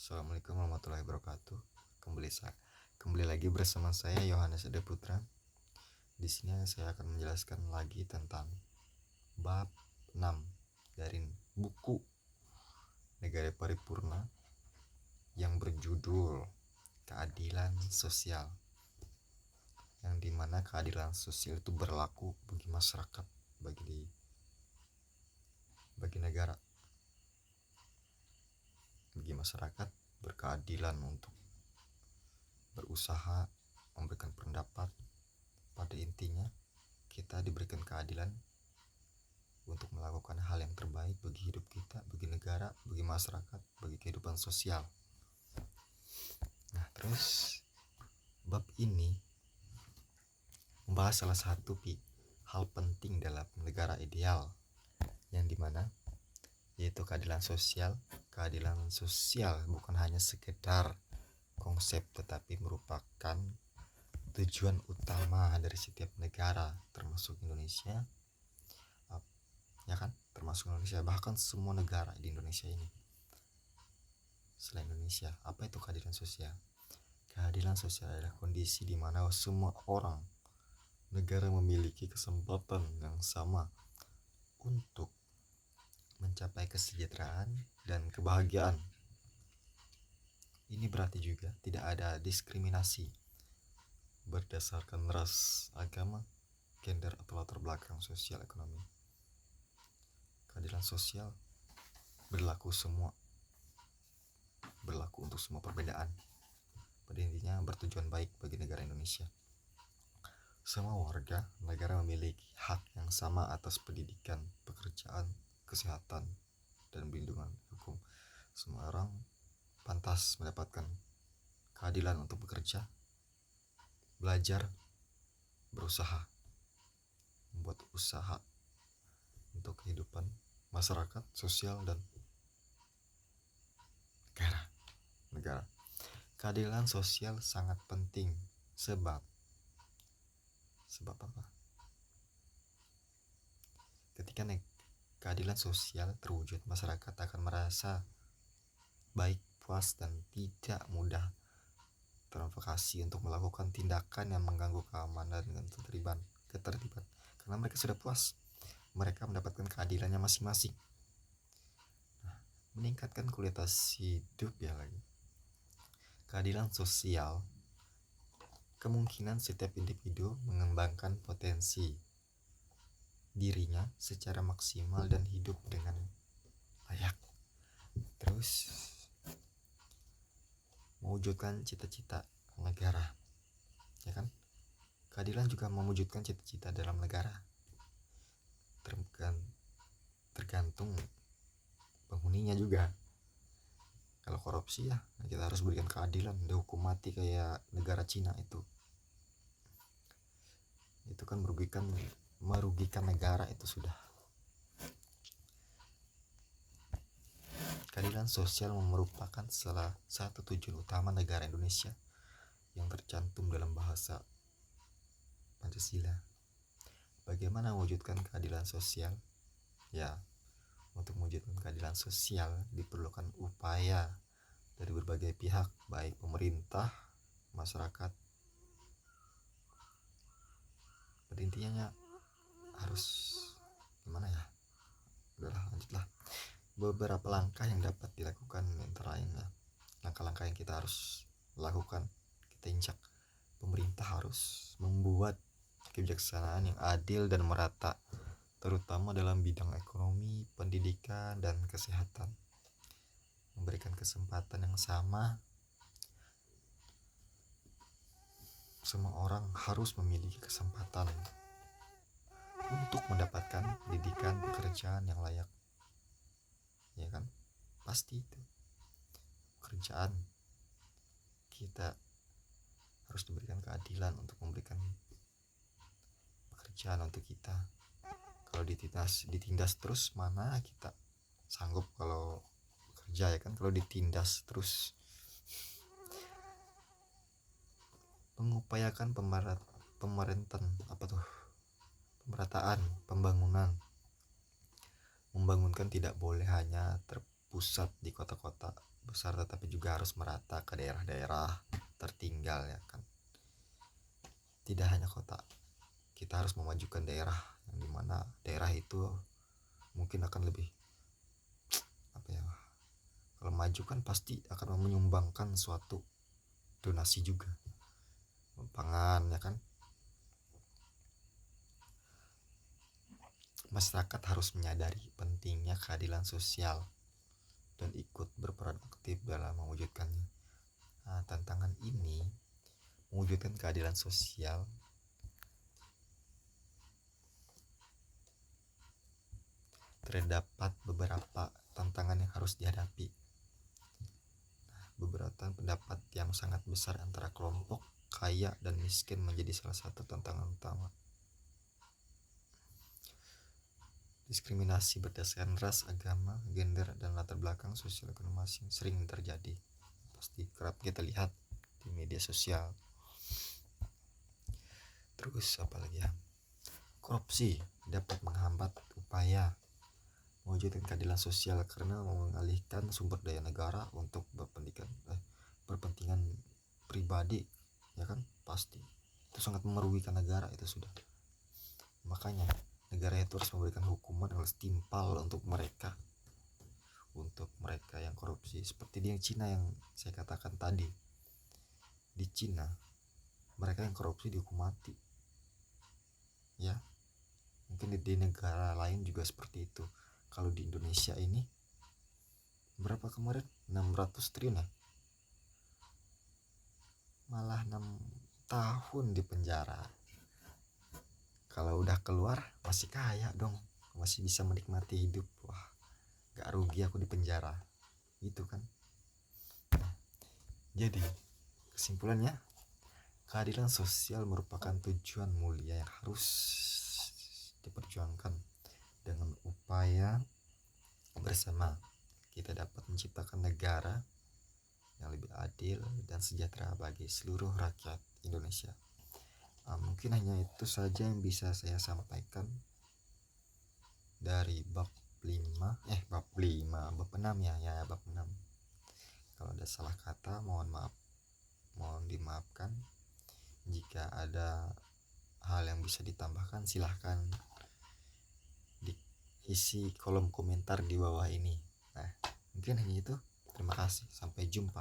Assalamualaikum warahmatullahi wabarakatuh. Kembali lagi bersama saya Yohanes Ade Putra. Di sini saya akan menjelaskan lagi tentang bab 6 dari buku Negara Paripurna yang berjudul Keadilan Sosial. Yang dimana keadilan sosial itu berlaku bagi masyarakat, bagi negara. Bagi masyarakat berkeadilan untuk berusaha, memberikan pendapat. Pada intinya kita diberikan keadilan untuk melakukan hal yang terbaik bagi hidup kita, bagi negara, bagi masyarakat, bagi kehidupan sosial. Nah, terus bab ini membahas salah satu hal penting dalam negara ideal, yang dimana yaitu keadilan sosial. Keadilan sosial bukan hanya sekedar konsep, tetapi merupakan tujuan utama dari setiap negara, termasuk Indonesia, ya kan? Termasuk Indonesia, bahkan semua negara di Indonesia ini. Selain Indonesia, apa itu keadilan sosial? Keadilan sosial adalah kondisi di mana semua orang negara memiliki kesempatan yang sama untuk mencapai kesejahteraan dan kebahagiaan. Ini berarti juga tidak ada diskriminasi berdasarkan ras, agama, gender, atau latar belakang sosial ekonomi. Keadilan sosial berlaku untuk semua perbedaan. Pada intinya bertujuan baik bagi negara Indonesia. Semua warga negara memiliki hak yang sama atas pendidikan, pekerjaan, kesehatan, dan perlindungan hukum. Semua orang pantas mendapatkan keadilan untuk bekerja, belajar, berusaha, membuat usaha untuk kehidupan masyarakat, sosial, dan negara. Keadilan sosial sangat penting sebab apa? Ketika keadilan sosial terwujud, masyarakat akan merasa baik, puas, dan tidak mudah terprovokasi untuk melakukan tindakan yang mengganggu keamanan dan ketertiban. Karena mereka sudah puas, mereka mendapatkan keadilannya masing-masing. Meningkatkan kualitas hidup ya lagi. Keadilan sosial, kemungkinan setiap individu mengembangkan potensi dirinya secara maksimal dan hidup dengan layak. Terus mewujudkan cita-cita negara, ya kan? Keadilan juga mewujudkan cita-cita dalam negara. Tergantung penghuninya juga. Kalau korupsi ya kita harus berikan keadilan, dihukum mati kayak negara Cina itu kan merugikan negara itu sudah. Keadilan sosial merupakan salah satu tujuan utama negara Indonesia yang tercantum dalam bahasa Pancasila. Bagaimana mewujudkan keadilan sosial? Ya, untuk mewujudkan keadilan sosial diperlukan upaya dari berbagai pihak, baik pemerintah, masyarakat. Pada intinya harus gimana ya? Udahlah, lanjutlah. Beberapa langkah yang dapat dilakukan antara lain, langkah-langkah yang kita harus lakukan, kita injak. Pemerintah harus membuat kebijaksanaan yang adil dan merata, terutama dalam bidang ekonomi, pendidikan, dan kesehatan. Memberikan kesempatan yang sama. Semua orang harus memiliki kesempatan untuk mendapatkan pendidikan, pekerjaan yang layak, ya kan? Pasti itu pekerjaan, kita harus diberikan keadilan untuk memberikan pekerjaan untuk kita. Kalau ditindas terus, mana kita sanggup kalau bekerja, ya kan? Kalau ditindas terus. Mengupayakan pemerataan pembangunan. Membangunkan tidak boleh hanya terpusat di kota-kota besar, tetapi juga harus merata ke daerah-daerah tertinggal, ya kan. Tidak hanya kota, kita harus memajukan daerah, yang dimana daerah itu mungkin akan lebih apa ya, kalau maju kan pasti akan menyumbangkan suatu donasi juga, pangan, ya kan. Masyarakat harus menyadari pentingnya keadilan sosial dan ikut berperan aktif dalam mewujudkannya. Nah, tantangan ini, mewujudkan keadilan sosial, terdapat beberapa tantangan yang harus dihadapi. Beberapa pendapat yang sangat besar antara kelompok kaya dan miskin menjadi salah satu tantangan utama. Diskriminasi berdasarkan ras, agama, gender, dan latar belakang sosial ekonomi sering terjadi. Pasti kerap kita lihat di media sosial. Terus apa lagi ya? Korupsi dapat menghambat upaya mewujudkan keadilan sosial karena mengalihkan sumber daya negara untuk berpentingan pribadi, ya kan. Pasti itu sangat merugikan negara, itu sudah. Makanya negara itu harus memberikan hukuman yang setimpal untuk mereka yang korupsi. Seperti di Cina yang saya katakan tadi, di Cina mereka yang korupsi dihukum mati, ya. Mungkin di negara lain juga seperti itu. Kalau di Indonesia ini berapa kemarin, 600 triliun ya, malah 6 tahun di penjara. Kalau udah keluar masih kaya dong, masih bisa menikmati hidup. Wah, gak rugi aku di penjara, gitu kan. Jadi kesimpulannya, keadilan sosial merupakan tujuan mulia yang harus diperjuangkan. Dengan upaya bersama, kita dapat menciptakan negara yang lebih adil dan sejahtera bagi seluruh rakyat Indonesia. Mungkin hanya itu saja yang bisa saya sampaikan dari bab 6 ya, bab 6. Kalau ada salah kata mohon dimaafkan. Jika ada hal yang bisa ditambahkan, silahkan diisi kolom komentar di bawah ini. Nah, mungkin hanya itu. Terima kasih, sampai jumpa.